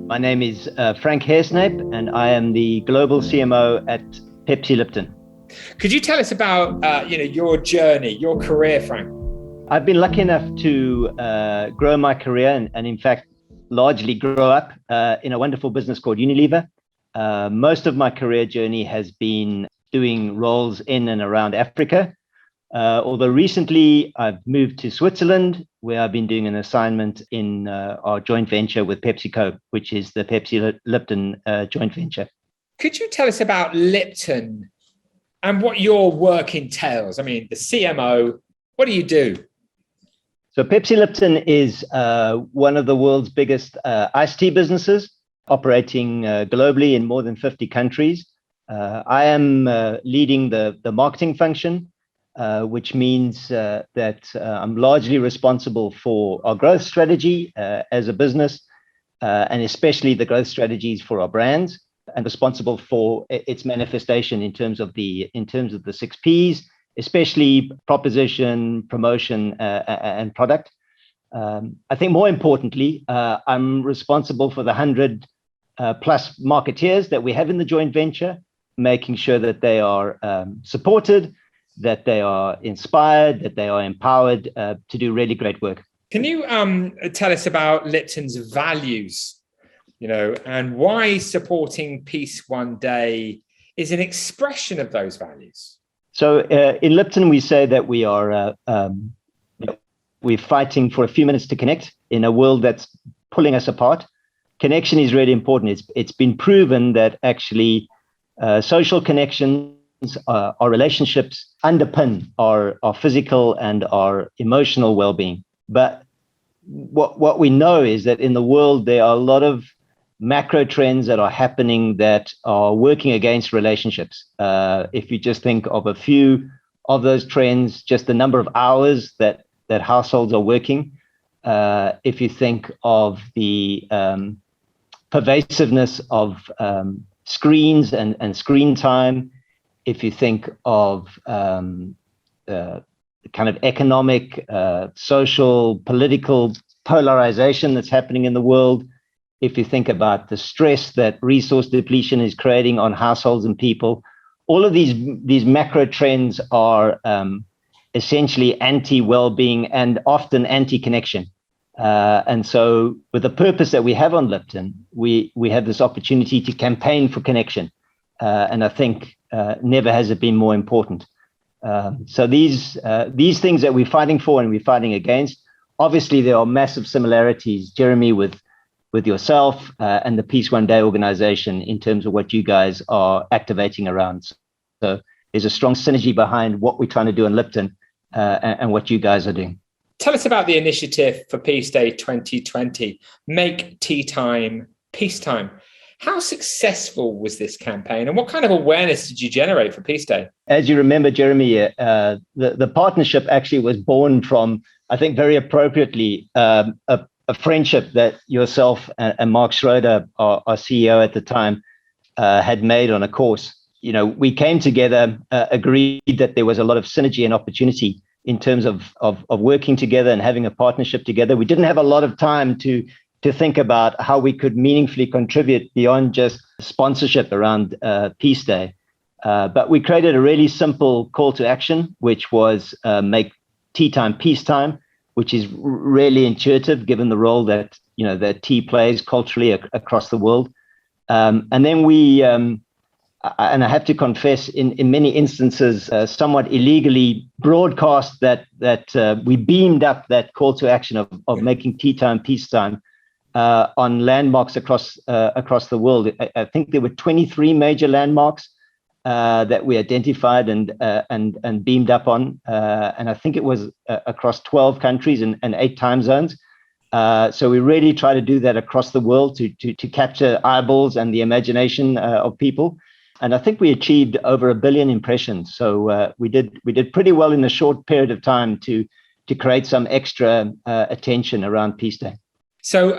My name is Frank Haresnape, and I am the global CMO at Pepsi Lipton. Could you tell us about your journey, your career, Frank? I've been lucky enough to grow my career and in fact, largely grow up in a wonderful business called Unilever. Most of my career journey has been doing roles in and around Africa. Although recently I've moved to Switzerland, where I've been doing an assignment in our joint venture with PepsiCo, which is the Pepsi Lipton joint venture. Could you tell us about Lipton and what your work entails? I mean, the CMO, what do you do? So Pepsi Lipton is one of the world's biggest iced tea businesses, operating globally in more than 50 countries. I am leading the marketing function, which means that I'm largely responsible for our growth strategy as a business, and especially the growth strategies for our brands, and responsible for its manifestation in terms of the 6Ps, especially proposition, promotion, and product. I think more importantly, I'm responsible for the 100 plus marketeers that we have in the joint venture, making sure that they are supported, that they are inspired, that they are empowered to do really great work. Can you tell us about Lipton's values, and why supporting peace one day is an expression of those values? So in Lipton, we say that we are we're fighting for a few minutes to connect in a world that's pulling us apart. Connection is really important. It's been proven that actually social connections, our relationships underpin our physical and our emotional well-being. But what we know is that in the world, there are a lot of macro trends that are happening that are working against relationships. If you just think of a few of those trends, just the number of hours that households are working, if you think of the pervasiveness of screens and screen time, if you think of the kind of economic, social, political polarization that's happening in the world, if you think about the stress that resource depletion is creating on households and people, all of these macro trends are essentially anti-well-being and often anti-connection. And so with the purpose that we have on Lipton, we have this opportunity to campaign for connection. And I think never has it been more important. So these things that we're fighting for and we're fighting against, obviously there are massive similarities, Jeremy, with yourself and the Peace One Day organization in terms of what you guys are activating around. So there's a strong synergy behind what we're trying to do in Lipton and what you guys are doing. Tell us about the initiative for Peace Day 2020, Make Tea Time Peacetime. How successful was this campaign and what kind of awareness did you generate for Peace Day? As you remember, Jeremy, the partnership actually was born from, I think very appropriately, a friendship that yourself and Mark Schroeder, our CEO at the time, had made on a course. We came together, agreed that there was a lot of synergy and opportunity in terms of working together and having a partnership together. We didn't have a lot of time to think about how we could meaningfully contribute beyond just sponsorship around Peace Day. But we created a really simple call to action, which was make tea time peacetime, which is really intuitive given the role that that tea plays culturally across the world. And then we, and I have to confess, in many instances, somewhat illegally broadcast that we beamed up that call to action of making tea time peacetime on landmarks across the world. I think there were 23 major landmarks that we identified and beamed up on, and I think it was across 12 countries and 8 time zones. So we really try to do that across the world to capture eyeballs and the imagination of people. And I think we achieved over 1 billion impressions. So we did pretty well in a short period of time to create some extra attention around Peace Day. So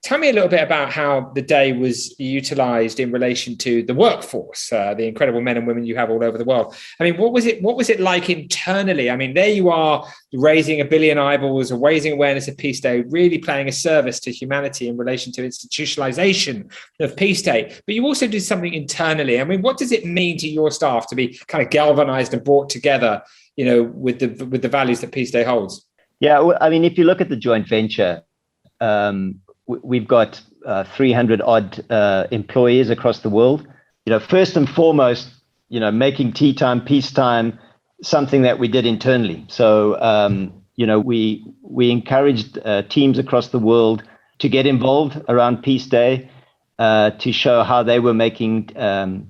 tell me a little bit about how the day was utilized in relation to the workforce, the incredible men and women you have all over the world. I mean, what was it like internally? I mean, there you are raising 1 billion eyeballs, raising awareness of Peace Day, really playing a service to humanity in relation to institutionalization of Peace Day. But you also did something internally. I mean, what does it mean to your staff to be kind of galvanized and brought together, with the values that Peace Day holds? Yeah, well, I mean, if you look at the joint venture, we've got 300 odd employees across the world. First and foremost, making tea time, peacetime, something that we did internally. So, we encouraged teams across the world to get involved around Peace Day, to show how they were making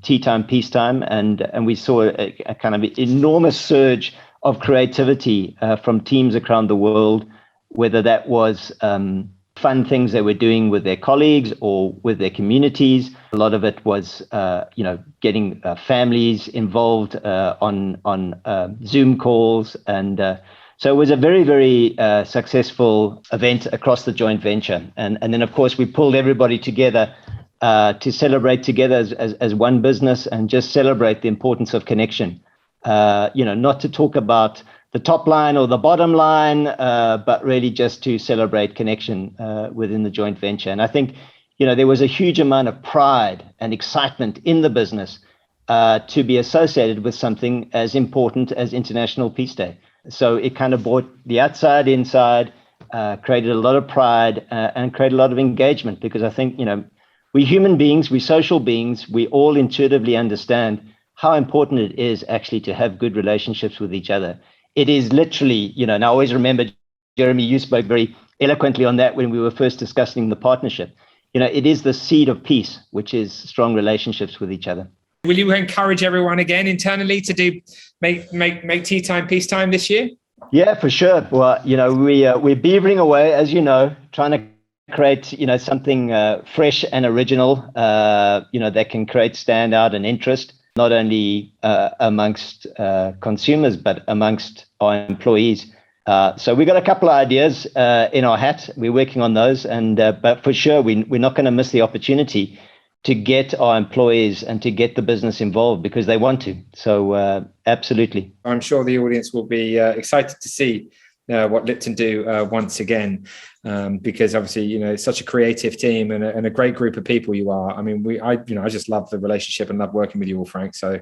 tea time, peacetime, and we saw a kind of enormous surge of creativity from teams around the world, whether that was fun things they were doing with their colleagues or with their communities. A lot of it was, getting families involved on Zoom calls. And so it was a very, very successful event across the joint venture. And then, of course, we pulled everybody together to celebrate together as one business and just celebrate the importance of connection. Not to talk about the top line or the bottom line, but really just to celebrate connection within the joint venture. And I think, there was a huge amount of pride and excitement in the business to be associated with something as important as International Peace Day. So it kind of brought the outside inside, created a lot of pride and created a lot of engagement, because I think, we human beings, we social beings, we all intuitively understand how important it is actually to have good relationships with each other. It is literally, and I always remember, Jeremy, you spoke very eloquently on that when we were first discussing the partnership. It is the seed of peace, which is strong relationships with each other. Will you encourage everyone again internally to make tea time, peacetime this year? Yeah, for sure. Well, we're beavering away, as you know, trying to create, something fresh and original, that can create standout and interest, not only amongst consumers, but amongst our employees. So we got a couple of ideas in our hat. We're working on those, but for sure, we're not going to miss the opportunity to get our employees and to get the business involved, because they want to. So absolutely. I'm sure the audience will be excited to see what Lipton do once again, because obviously, it's such a creative team and a great group of people you are. I mean, I just love the relationship and love working with you all, Frank. So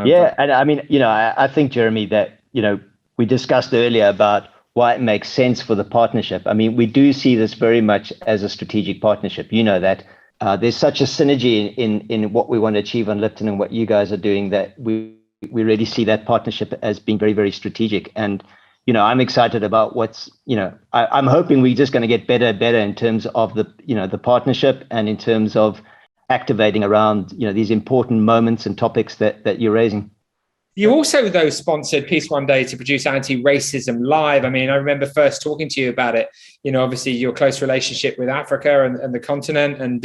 yeah, and I mean, I think, Jeremy, that we discussed earlier about why it makes sense for the partnership. I mean, we do see this very much as a strategic partnership. That there's such a synergy in what we want to achieve on Lipton and what you guys are doing, that we really see that partnership as being very, very strategic. And I'm excited about what's, I'm hoping we're just going to get better and better in terms of the partnership, and in terms of activating around, these important moments and topics that you're raising. You also, though, sponsored Peace One Day to produce Anti-Racism Live. I mean, I remember first talking to you about it, obviously your close relationship with Africa and the continent. And,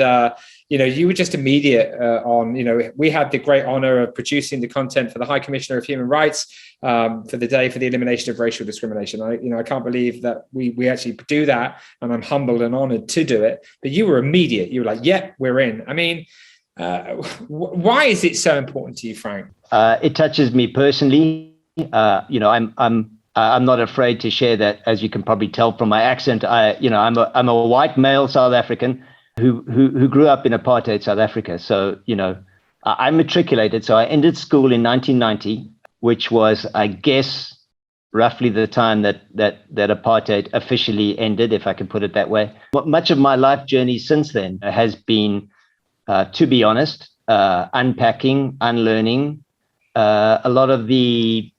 you were just immediate on, we had the great honor of producing the content for the High Commissioner of Human Rights for the day for the elimination of racial discrimination. I can't believe that we actually do that. And I'm humbled and honored to do it. But you were immediate. You were like, yeah, we're in. I mean, why is it so important to you, Frank? It touches me personally. I'm not afraid to share that, as you can probably tell from my accent. I'm a white male South African who grew up in apartheid South Africa. So I matriculated. So I ended school in 1990, which was, I guess, roughly the time that apartheid officially ended, if I can put it that way. But much of my life journey since then has been, to be honest, unpacking, unlearning a lot of the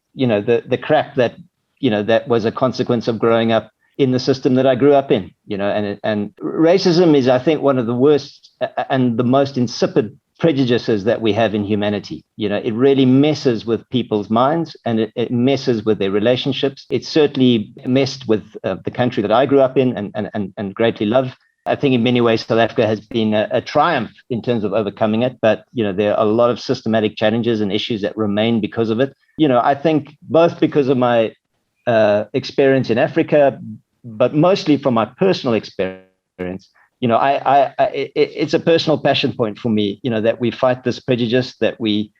crap that that was a consequence of growing up in the system that I grew up in. And racism is, I think, one of the worst and the most insipid prejudices that we have in humanity. It really messes with people's minds, and it messes with their relationships. It certainly messed with the country that I grew up in and greatly love. I think in many ways, South Africa has been a triumph in terms of overcoming it. But, there are a lot of systematic challenges and issues that remain because of it. I think both because of my experience in Africa, but mostly from my personal experience, experience. It's a personal passion point for me, that we fight this prejudice, that we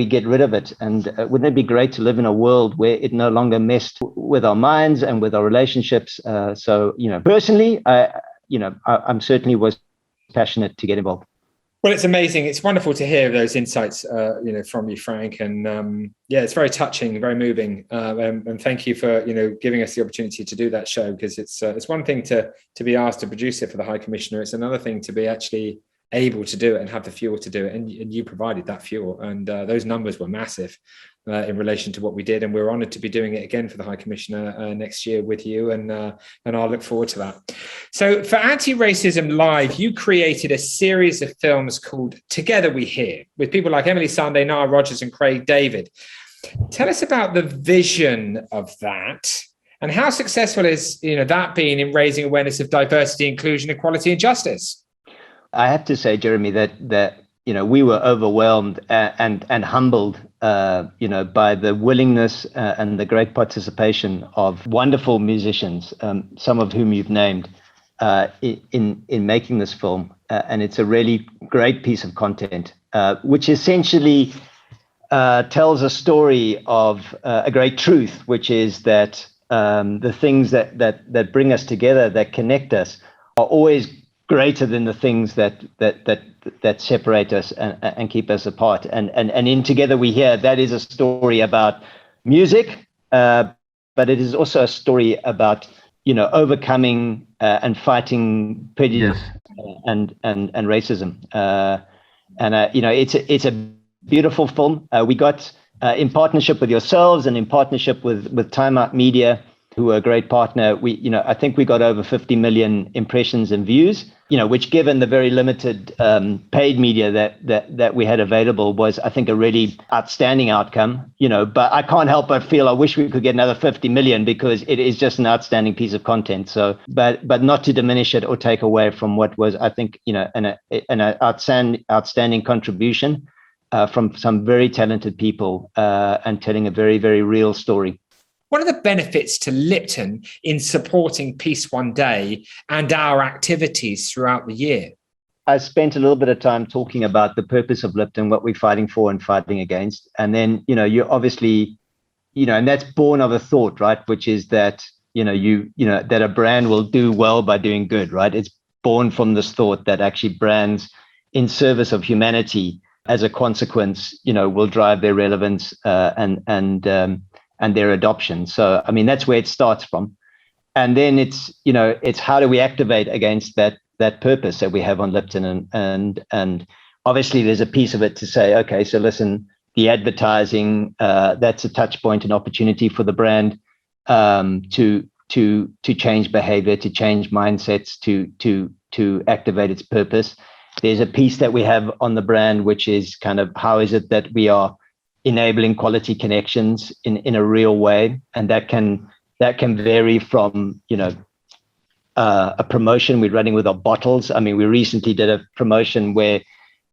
get rid of it. And wouldn't it be great to live in a world where it no longer messed with our minds and with our relationships? So, personally, I'm certainly was passionate to get involved. Well, it's amazing. It's wonderful to hear those insights, from you, Frank. And it's very touching, very moving. And thank you for, giving us the opportunity to do that show, because it's one thing to be asked to produce it for the High Commissioner. It's another thing to be actually able to do it and have the fuel to do it. And you provided that fuel. And those numbers were massive in relation to what we did. And we're honored to be doing it again for the High Commissioner next year with you. And I'll look forward to that. So for Anti-Racism Live, you created a series of films called Together We Hear, with people like Emily Sunday, Nile Rodgers, and Craig David. Tell us about the vision of that, and how successful is that been in raising awareness of diversity, inclusion, equality, and justice? I have to say, Jeremy, that we were overwhelmed and humbled, by the willingness and the great participation of wonderful musicians, some of whom you've named, in making this film. And it's a really great piece of content, which essentially tells a story of a great truth, which is that the things that bring us together, that connect us, are always greater than the things that separate us and keep us apart. And in Together We Hear, that is a story about music, but it is also a story about overcoming and fighting prejudice and racism. It's a beautiful film. We got in partnership with yourselves and in partnership with Time Out Media, who are a great partner. I think we got over 50 million impressions and views, which, given the very limited paid media that we had available, was, I think, a really outstanding outcome. But I can't help but feel I wish we could get another 50 million, because it is just an outstanding piece of content. So, but not to diminish it or take away from what was, I think, an outstanding contribution from some very talented people and telling a very, very real story. What are the benefits to Lipton in supporting Peace One Day and our activities throughout the year? I spent a little bit of time talking about the purpose of Lipton, what we're fighting for and fighting against. And then, you obviously, and that's born of a thought, right? Which is that, that a brand will do well by doing good, right? It's born from this thought that actually brands in service of humanity, as a consequence, will drive their relevance and their adoption. So, I mean, that's where it starts from. And then it's how do we activate against that purpose that we have on Lipton? And obviously there's a piece of it to say, okay, so listen, the advertising, that's a touch point, an opportunity for the brand to change behavior, to change mindsets, to activate its purpose. There's a piece that we have on the brand, which is kind of how is it that we are enabling quality connections in a real way. And that can vary from, a promotion we're running with our bottles. I mean, we recently did a promotion where,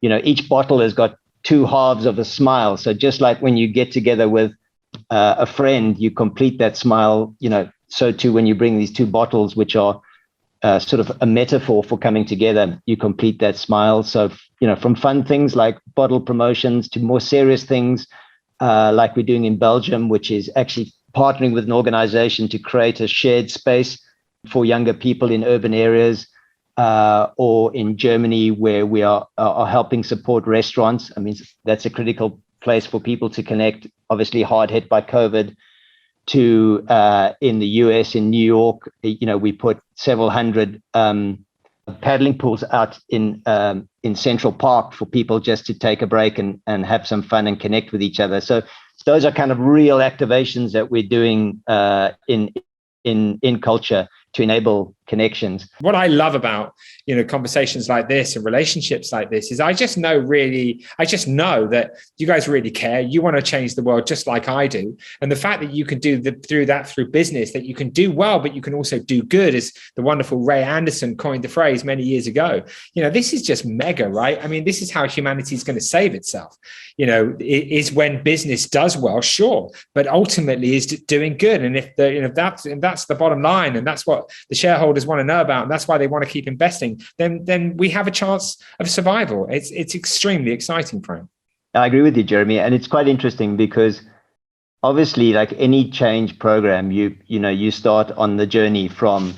each bottle has got two halves of a smile. So just like when you get together with a friend, you complete that smile, so too when you bring these two bottles, which are sort of a metaphor for coming together, you complete that smile. So, from fun things like bottle promotions to more serious things, like we're doing in Belgium, which is actually partnering with an organization to create a shared space for younger people in urban areas, or in Germany, where we are helping support restaurants. I mean, that's a critical place for people to connect, obviously hard hit by COVID. To in the US, in New York, we put several hundred paddling pools out in Central Park for people just to take a break and have some fun and connect with each other. So those are kind of real activations that we're doing in culture to enable connections. What I love about, conversations like this and relationships like this is I just know that you guys really care. You want to change the world just like I do. And the fact that you can do through business, that you can do well, but you can also do good, as the wonderful Ray Anderson coined the phrase many years ago. This is just mega, right? I mean, this is how humanity is going to save itself. It is when business does well, sure, but ultimately is doing good. And if that's the bottom line, and that's what the shareholders shareholders want to know about, and that's why they want to keep investing, then we have a chance of survival. It's extremely exciting, Frank. I agree with you, Jeremy. And it's quite interesting because obviously, like any change program, you start on the journey from,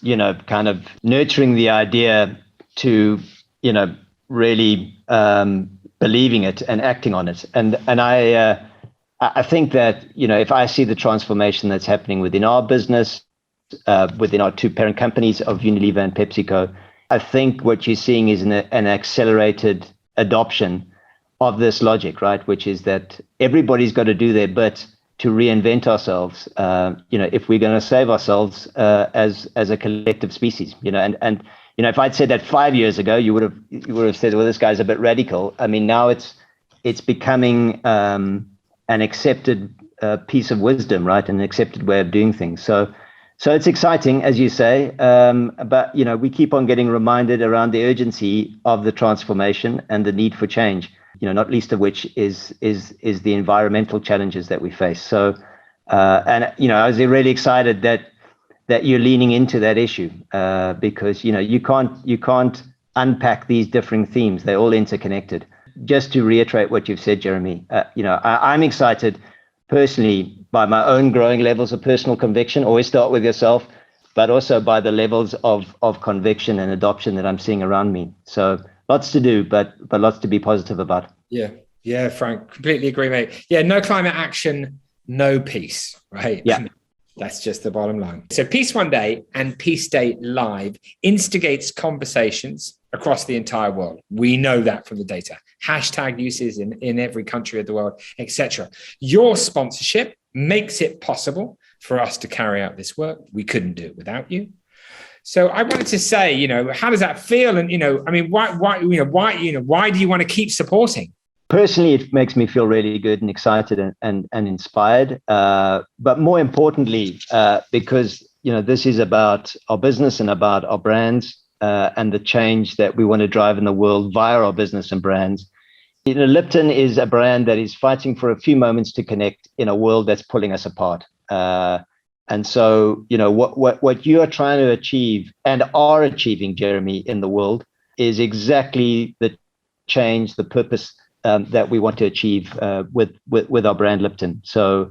kind of nurturing the idea to, really believing it and acting on it. And I think that, if I see the transformation that's happening within our business, within our two parent companies of Unilever and PepsiCo, I think what you're seeing is an accelerated adoption of this logic, right? Which is that everybody's got to do their bit to reinvent ourselves, if we're going to save ourselves as a collective species, and if I'd said that 5 years ago, you would have said, well, this guy's a bit radical. I mean, now it's becoming an accepted piece of wisdom, right? An accepted way of doing things. So it's exciting, as you say, but we keep on getting reminded around the urgency of the transformation and the need for change. Not least of which is the environmental challenges that we face. So, I was really excited that you're leaning into that issue because you can't unpack these different themes. They're all interconnected. Just to reiterate what you've said, Jeremy, I'm excited personally by my own growing levels of personal conviction. Always start with yourself, but also by the levels of conviction and adoption that I'm seeing around me. So. Lots to do, but lots to be positive about. Yeah, Frank, completely agree, mate. Yeah, no climate action, no peace, right? Yeah. That's just the bottom line. So Peace One Day and Peace Day Live instigates conversations across the entire world. We know that from the data. Hashtag uses in every country of the world, etc. Your sponsorship makes it possible for us to carry out this work. We couldn't do it without you. So I wanted to say, how does that feel? And, why do you want to keep supporting? Personally, it makes me feel really good and excited and inspired. But more importantly, because, this is about our business and about our brands and the change that we want to drive in the world via our business and brands. Lipton is a brand that is fighting for a few moments to connect in a world that's pulling us apart. And so, what you are trying to achieve and are achieving, Jeremy, in the world is exactly the change, the purpose that we want to achieve with our brand Lipton. So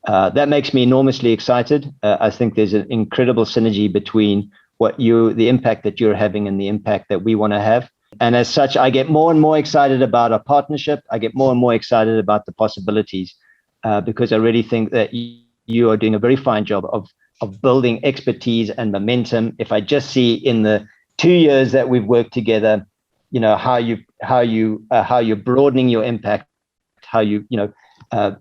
that makes me enormously excited. I think there's an incredible synergy between the impact that you're having and the impact that we want to have. And as such, I get more and more excited about our partnership. I get more and more excited about the possibilities because I really think that you are doing a very fine job of building expertise and momentum. If I just see in the 2 years that we've worked together, how you're broadening your impact, how you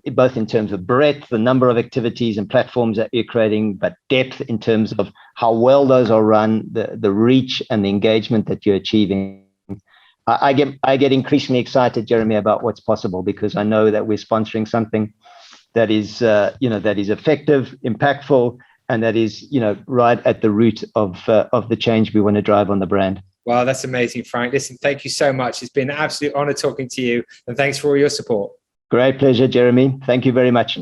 both in terms of breadth, the number of activities and platforms that you're creating, but depth in terms of how well those are run, the reach and the engagement that you're achieving. I get increasingly excited, Jeremy, about what's possible because I know that we're sponsoring something that is effective, impactful, and that is right at the root of the change we want to drive on the brand. Wow, that's amazing, Frank. Listen, thank you so much. It's been an absolute honor talking to you, and thanks for all your support. Great pleasure, Jeremy. Thank you very much.